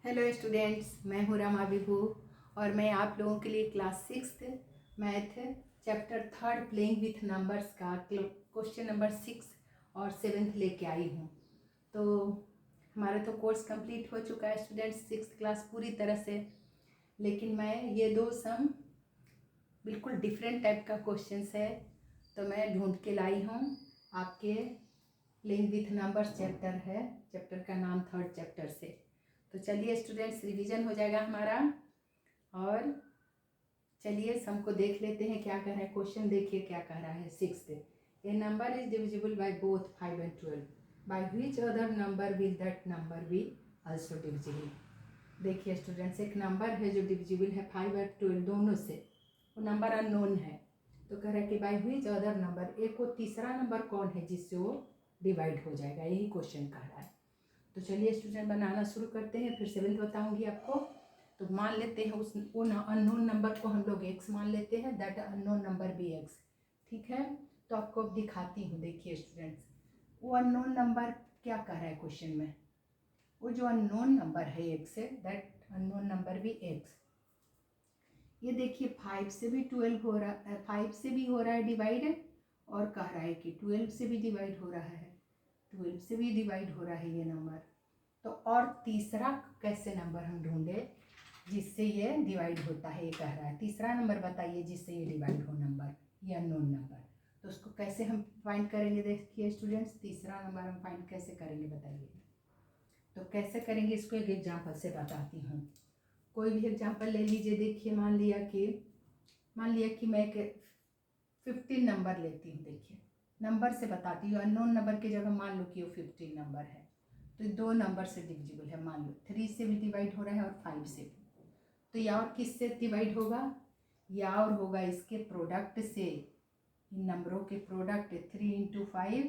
Hello students, मैं हूँ रमा विभू और मैं आप लोगों के लिए class 6th math chapter 3 playing with numbers का क्वेश्चन नंबर 6 और 7th लेके आई हूँ। तो हमारा तो कोर्स कंप्लीट हो चुका है स्टूडेंट्स, 6th क्लास पूरी तरह से। लेकिन मैं ये दो सम बिल्कुल डिफरेंट टाइप का क्वेश्चंस है तो मैं ढूंढ के लाई हूँ आपके प्लेइंग विथ नंबर्स चैप्टर है, चैप्टर का नाम 3rd चैप्टर से। तो चलिए स्टूडेंट्स, रिवीजन हो जाएगा हमारा। और चलिए सम को देख लेते हैं क्या कह रहा है क्वेश्चन। देखिए क्या कह रहा है। 6th, A number is divisible by both 5 and 12, by which other number will that number be also divisible. देखिए स्टूडेंट्स, एक नंबर है जो डिविजिबल है 5 और 12 दोनों से, वो नंबर अननोन है। तो कह रहा है कि बाय व्हिच अदर नंबर, एक वो तीसरा नंबर कौन है जिससे वो डिवाइड हो जाएगा, यही क्वेश्चन कह रहा है। तो चलिए स्टूडेंट बनाना शुरू करते हैं, फिर 7th बताऊंगी आपको। तो मान लेते हैं उस अननोन नंबर को हम लोग x मान लेते हैं, that unknown number be x। ठीक है, तो आपको अब दिखाती हूँ। देखिए स्टूडेंट्स, वो अननोन नंबर क्या कह रहा है क्वेश्चन में। वो जो अननोन नंबर है x है, that unknown number be x। ये देखिए 5 से भी 12 हो रहा है, 5 से भी हो रहा है डिवाइड, और कह रहा है कि 12 से भी डिवाइड हो रहा है, 12 से भी डिवाइड हो रहा है ये नंबर। तो और तीसरा कैसे नंबर हम ढूंढे जिससे ये डिवाइड होता है, ये कह रहा है तीसरा नंबर बताइए जिससे ये डिवाइड हो नंबर, ये अननोन नंबर। तो उसको कैसे हम फाइंड करेंगे। देखिए स्टूडेंट्स, तीसरा नंबर हम फाइंड कैसे करेंगे बताइए। तो कैसे करेंगे इसको एक एग्जाम्पल से बताती हूँ। कोई भी एग्जाम्पल ले लीजिए। देखिए मान लिया कि मैं एक 15 नंबर लेती हूँ। देखिए नंबर से बताती हूँ, अननोन नंबर की जगह मान लो कि वो 15 नंबर है। तो दो नंबर से डिविजिबल है, मान लो 3 से भी डिवाइड हो रहा है और 5 से भी। तो या और किससे डिवाइड होगा, या और होगा इसके प्रोडक्ट से, इन नंबरों के प्रोडक्ट। 3 × 5,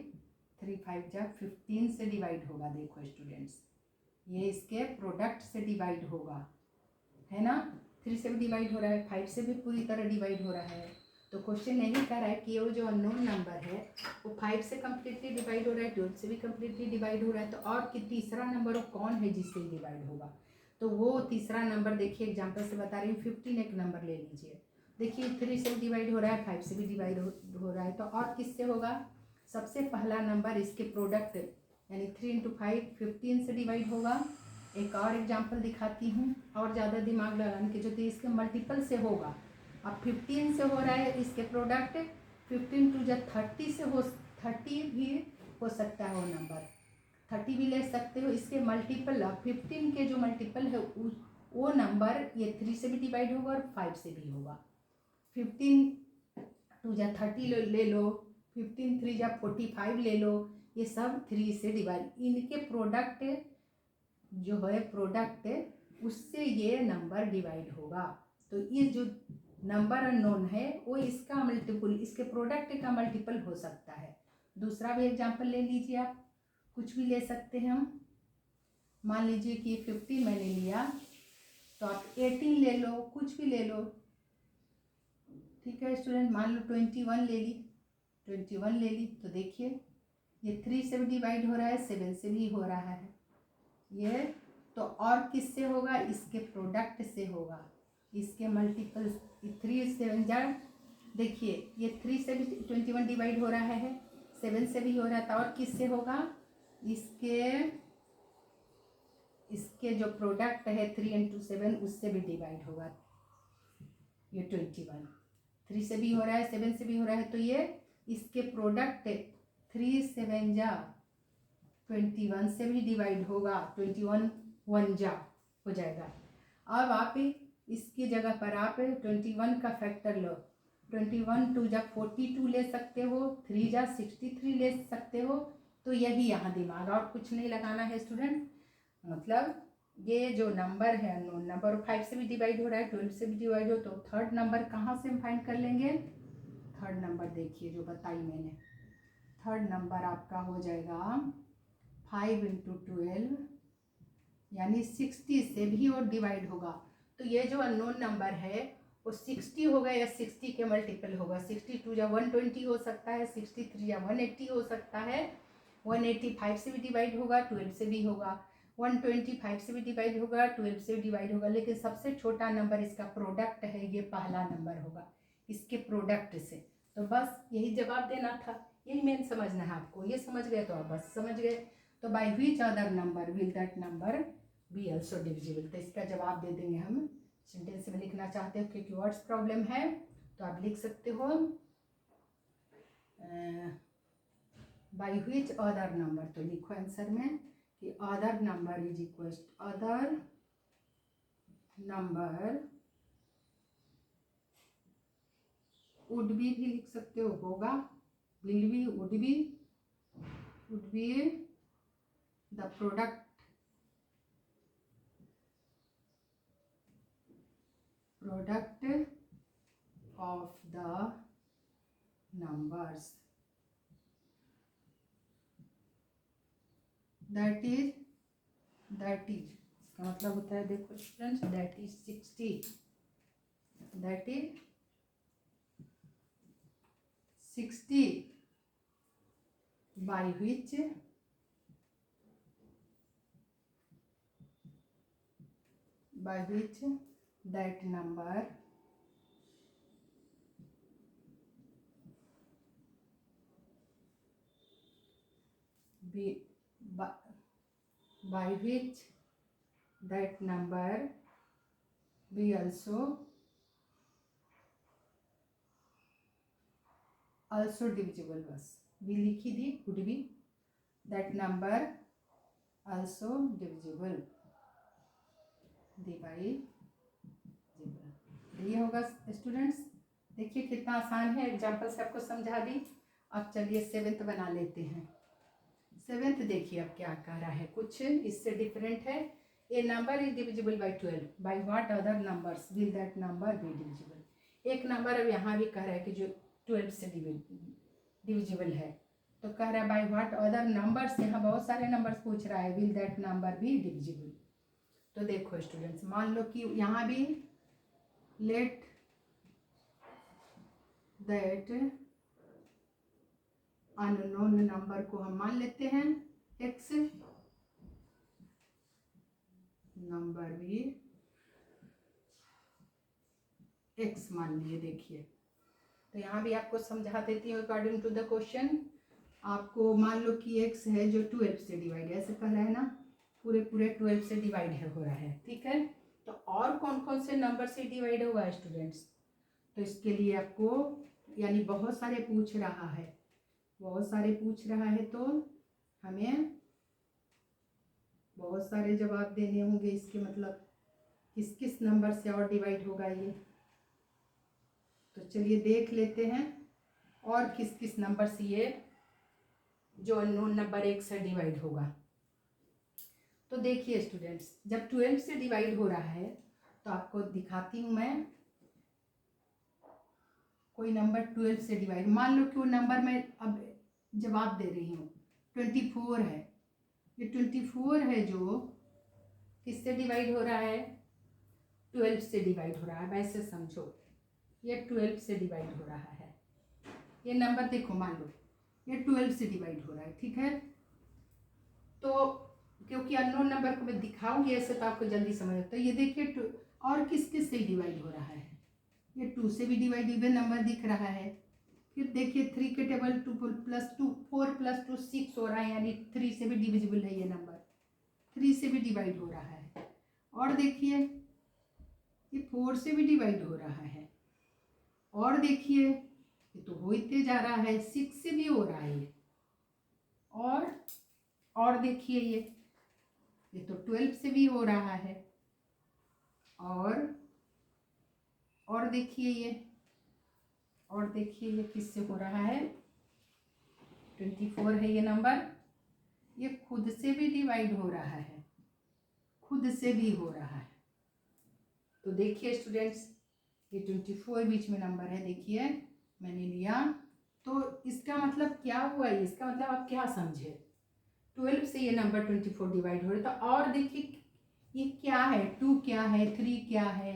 3 5 जा 15 से डिवाइड होगा। देखो स्टूडेंट्स, ये इसके प्रोडक्ट से डिवाइड होगा, है ना। 3 से भी डिवाइड हो रहा है, 5 से भी पूरी तरह डिवाइड हो रहा है। तो क्वेश्चन यही कह रहा है कि वो जो अननोन नंबर है वो 5 से कम्प्लीटली डिवाइड हो रहा है, 12 से भी कम्प्लीटली डिवाइड हो रहा है। तो और कि तीसरा नंबर वो कौन है जिससे डिवाइड होगा। तो वो तीसरा नंबर देखिए एग्जाम्पल से बता रही हूँ। 15 एक नंबर ले लीजिए। देखिए 3 से भी डिवाइड हो रहा है, 5 से भी डिवाइड हो रहा है। तो और किससे होगा। सबसे पहला नंबर इसके प्रोडक्ट यानी 3 × 5 15 से डिवाइड होगा। एक और एग्जाम्पल दिखाती हूँ, और ज़्यादा दिमाग लगाने की जरूरत है, इसके मल्टीपल से होगा। अब 15 से हो रहा है इसके प्रोडक्ट, 15 2 जब 30 से हो, 30 भी हो सकता है वो नंबर, 30 भी ले सकते हो। इसके मल्टीपल 15 के जो मल्टीपल है वो नंबर ये 3 से भी डिवाइड होगा और 5 से भी होगा। 15 2 जा 30 ले लो, 15 3 जा 45 ले लो, ये सब 3 से डिवाइड, इनके प्रोडक्ट जो है प्रोडक्ट उससे ये नंबर डिवाइड होगा। तो ये जो नंबर अननोन है वो इसका मल्टीपल, इसके प्रोडक्ट का मल्टीपल हो सकता है। दूसरा भी एग्जांपल ले लीजिए, आप कुछ भी ले सकते हैं। हम मान लीजिए कि 15 मैंने लिया, तो आप 18 ले लो, कुछ भी ले लो। ठीक है स्टूडेंट, मान लो 21 ले ली, 21 ले ली। तो देखिए ये 3 से भी डिवाइड हो रहा है, 7 से भी हो रहा है ये। तो और किससे होगा, इसके प्रोडक्ट से होगा, इसके मल्टीपल। 3 7 जा, देखिए ये 3 से भी 21 डिवाइड हो रहा है, 7 से भी हो रहा था। और किससे होगा, इसके जो प्रोडक्ट है 3 × 7 उससे भी डिवाइड होगा। ये 21 3 से भी हो रहा है, 7 से भी हो रहा है। तो ये इसके प्रोडक्ट 3 7 जा 21 से भी डिवाइड होगा, 21 1 जा हो जाएगा। अब आप इसकी जगह पर आप 21 का फैक्टर लो, 21 2 जा 42 ले सकते हो, 3 जा 63 ले सकते हो। तो यही यहाँ दिमाग, और कुछ नहीं लगाना है स्टूडेंट। मतलब ये जो नंबर है अननोन नंबर, 5 से भी डिवाइड हो रहा है, 12 से भी डिवाइड हो, तो थर्ड नंबर कहाँ से हम फाइंड कर लेंगे। थर्ड नंबर देखिए जो बताई मैंने, थर्ड नंबर आपका हो जाएगा 5 × 12 यानी 60 से भी और डिवाइड होगा। तो ये जो अननोन नंबर है वो 60 होगा या 60 के मल्टीपल होगा। 62 या 120 हो सकता है, 63 या 180 हो सकता है, 185 से भी डिवाइड होगा, 12 से भी होगा। 125 से भी डिवाइड होगा, 12 से भी डिवाइड होगा, लेकिन सबसे छोटा नंबर इसका प्रोडक्ट है, ये पहला नंबर होगा इसके प्रोडक्ट से। तो बस यही जवाब देना था, यही मेन समझना है आपको। ये समझ गए तो आप बस समझ गए। तो by which other number will that number be also divisible, तो इसका जवाब दे देंगे हम। सेंटेंस में लिखना चाहते हो क्योंकि वर्ड्स प्रॉब्लम है तो आप लिख सकते हो बाय व्हिच अदर नंबर, तो लिखो आंसर में कि other number is equal other number would be भी लिख सकते हो, होगा, will be, would be the product of the numbers that is इसका मतलब होता है, देखो students, that is 60, that is 60 by which that number by which that number be also divisible, बस भी लिखी थी, would be that number also divisible, ये होगा स्टूडेंट्स। देखिए कितना आसान है, एग्जाम्पल से आपको समझा दी। अब चलिए सेवेंथ बना लेते हैं। सेवेंथ देखिए अब क्या कह रहा है, कुछ इससे डिफरेंट है। A number is divisible by 12, by what other numbers will that number be divisible. एक नंबर अब यहाँ भी कह रहा है कि जो 12 से डिविजिबल है, तो कह रहा है बाय व्हाट अदर नंबर्स, यहाँ बहुत सारे नंबर्स पूछ रहा है, will that number be divisible. तो देखो स्टूडेंट्स, मान लो कि यहाँ भी लेट दैट अननोन नंबर को हम मान लेते हैं x, नंबर भी x मान लिए। देखिए तो यहाँ भी आपको समझा देती हूँ अकॉर्डिंग टू द क्वेश्चन। आपको मान लो कि x है जो 12 से डिवाइड है, ऐसे कह रहा है ना, पूरे 12 से डिवाइड है हो रहा है, ठीक है। तो और कौन कौन से नंबर से डिवाइड होगा स्टूडेंट्स, तो इसके लिए आपको यानी बहुत सारे पूछ रहा है, तो हमें बहुत सारे जवाब देने होंगे। इसके मतलब किस किस नंबर से और डिवाइड होगा ये, तो चलिए देख लेते हैं और किस किस नंबर से ये जो अननोन नंबर 1 से डिवाइड होगा। तो देखिए स्टूडेंट्स, जब 12 से डिवाइड हो रहा है तो आपको दिखाती हूँ मैं, कोई नंबर 12 से डिवाइड, मान लो कि वो नंबर मैं अब जवाब दे रही हूँ 24 है, ये 24 है जो किससे डिवाइड हो रहा है, 12 से डिवाइड हो रहा है। वैसे समझो ये 12 से डिवाइड हो रहा है, ये नंबर देखो, मान लो ये 12 से डिवाइड हो रहा है, ठीक है। तो क्योंकि अननोन नंबर को मैं दिखाऊंगी ऐसे तो आपको जल्दी समझ, तो ये देखिए और किस किस से डिवाइड हो रहा है, ये 2 से भी डिवाइड इवन नंबर दिख रहा है। फिर देखिए 3 के टेबल 2 + 2 4 + 2 6 हो रहा है, यानी 3 से भी डिविजिबल है ये नंबर, 3 से भी डिवाइड हो रहा है। और देखिए ये 4 से भी डिवाइड हो रहा है, और देखिए ये तो होते जा रहा है, 6 से भी हो रहा है ये, और देखिए ये तो 12 से भी हो रहा है, और देखिए ये किससे हो रहा है, 24 है ये नंबर, ये खुद से भी डिवाइड हो रहा है, खुद से भी हो रहा है। तो देखिए स्टूडेंट्स, ये 24 बीच में नंबर है, देखिए मैंने लिया, तो इसका मतलब क्या हुआ, इसका मतलब आप क्या समझे, 12 से ये नंबर 24 डिवाइड हो रहा है। तो और देखिए ये क्या है, 2 क्या है, 3 क्या है,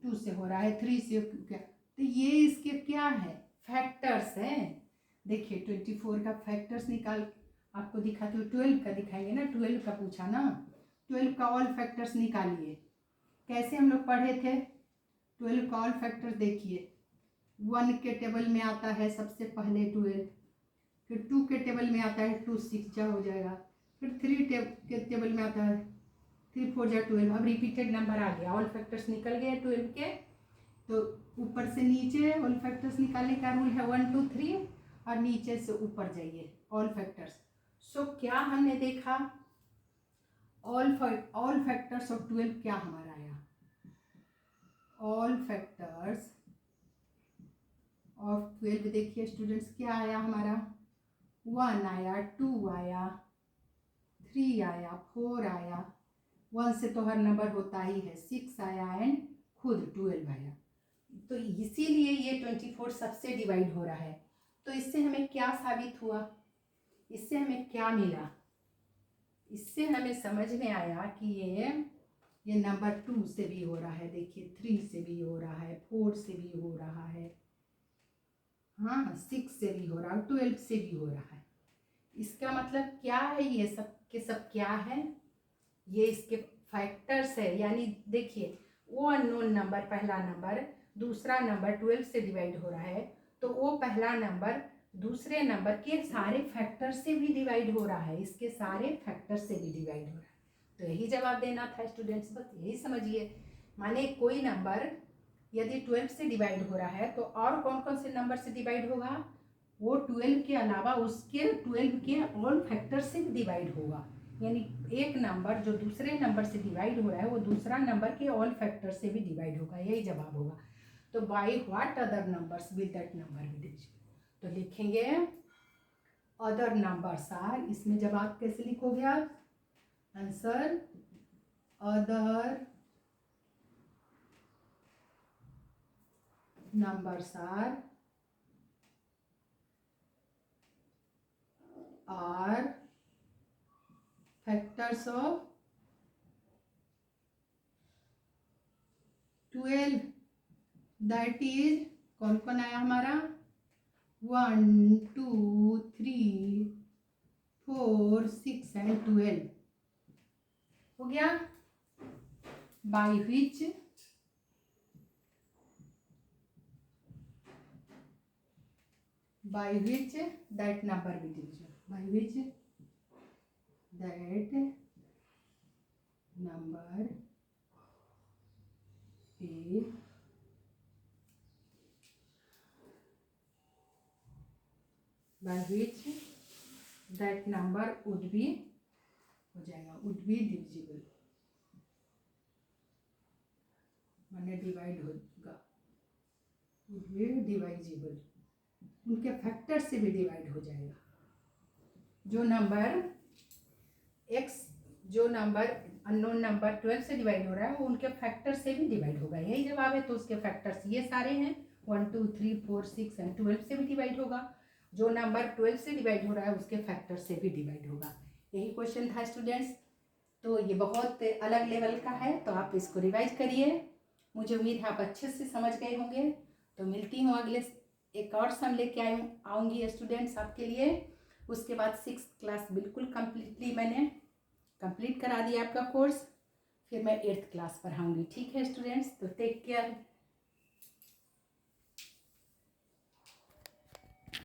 2 से हो रहा है, 3 से क्या, तो ये इसके क्या है, फैक्टर्स हैं। देखिए 24 का फैक्टर्स निकाल आपको दिखाते हो, 12 का दिखाएंगे ना, 12 का पूछा ना, 12 का ऑल फैक्टर्स निकालिए। कैसे हम लोग पढ़े थे? 12 का ऑल फैक्टर देखिए, 1 के टेबल में आता है सबसे पहले 12, फिर 2 के टेबल में आता है 2 6 जा हो जाएगा, फिर 3 के टेबल में आता है 3 4 जा 12। अब रिपीटेड नंबर आ गया, ऑल फैक्टर्स निकल गए 12 के। तो ऊपर से नीचे ऑल फैक्टर्स निकालने का रूल है 1 2 3, और नीचे से ऊपर जाइए ऑल फैक्टर्स। सो क्या हमने देखा? ऑल फैक्टर्स ऑफ 12 क्या हमारा आया? ऑल फैक्टर्स ऑफ 12 देखिए स्टूडेंट्स क्या आया हमारा? 1 आया, 2 आया, 3 आया, 4 आया, 1 से तो हर नंबर होता ही है, 6 आया एंड खुद 12 आया। तो इसीलिए ये 24 सबसे डिवाइड हो रहा है। तो इससे हमें क्या साबित हुआ? इससे हमें क्या मिला? इससे हमें समझ में आया कि ये नंबर 2 से भी हो रहा है, देखिए 3 से भी हो रहा है, 4 से भी हो रहा है, हाँ 6 से भी हो रहा है, 12 से भी हो रहा है। इसका मतलब क्या है? ये सब के सब क्या है? ये इसके फैक्टर्स है। यानी देखिए वो अननोन नंबर, पहला नंबर दूसरा नंबर 12 से डिवाइड हो रहा है, तो वो पहला नंबर दूसरे नंबर के सारे फैक्टर से भी डिवाइड हो रहा है, इसके सारे फैक्टर से भी डिवाइड हो रहा है। तो यही जवाब देना था स्टूडेंट्स, बस यही समझिए। माने कोई नंबर यदि 12 से डिवाइड हो रहा है तो और कौन कौन से नंबर से डिवाइड होगा? वो 12 के अलावा उसके 12 के ऑल फैक्टर से भी डिवाइड होगा। यानी एक नंबर जो दूसरे नंबर से डिवाइड हो रहा है वो दूसरा नंबर के ऑल फैक्टर से भी डिवाइड होगा, यही जवाब होगा। तो bye what other numbers will that number be divisible? तो लिखेंगे अदर नंबर्स आर, इसमें जवाब कैसे लिखोगे आप? Answer other numbers are factors of 12। That is कौन कौन आया हमारा? 1 2 3 4 6 एंड 12 हो गया। By which that number be divisible, by which that number be by which that number would be हो जाएगा, would be divisible, माने डिवाइड होगा, would be divisible, उनके फैक्टर से भी डिवाइड हो जाएगा। जो नंबर अननोन नंबर 12 से डिवाइड हो रहा है वो उनके फैक्टर से भी डिवाइड होगा, यही जवाब है। तो उसके फैक्टर्स ये सारे हैं, 1 2 3 4 6 एंड 12 से भी डिवाइड होगा। जो नंबर 12 से डिवाइड हो रहा है उसके फैक्टर से भी डिवाइड होगा। यही क्वेश्चन था स्टूडेंट्स। तो ये बहुत अलग लेवल का है, तो आप इसको रिवाइज करिए। मुझे उम्मीद है आप अच्छे से समझ गए होंगे। तो मिलती हूँ अगले एक और सम लेके आऊँगी स्टूडेंट्स आपके लिए। उसके बाद 6th क्लास बिल्कुल कम्प्लीटली मैंने कंप्लीट करा दिया आपका कोर्स, फिर मैं 8th क्लास पढ़ाऊँगी। ठीक है स्टूडेंट्स, तो टेक केयर।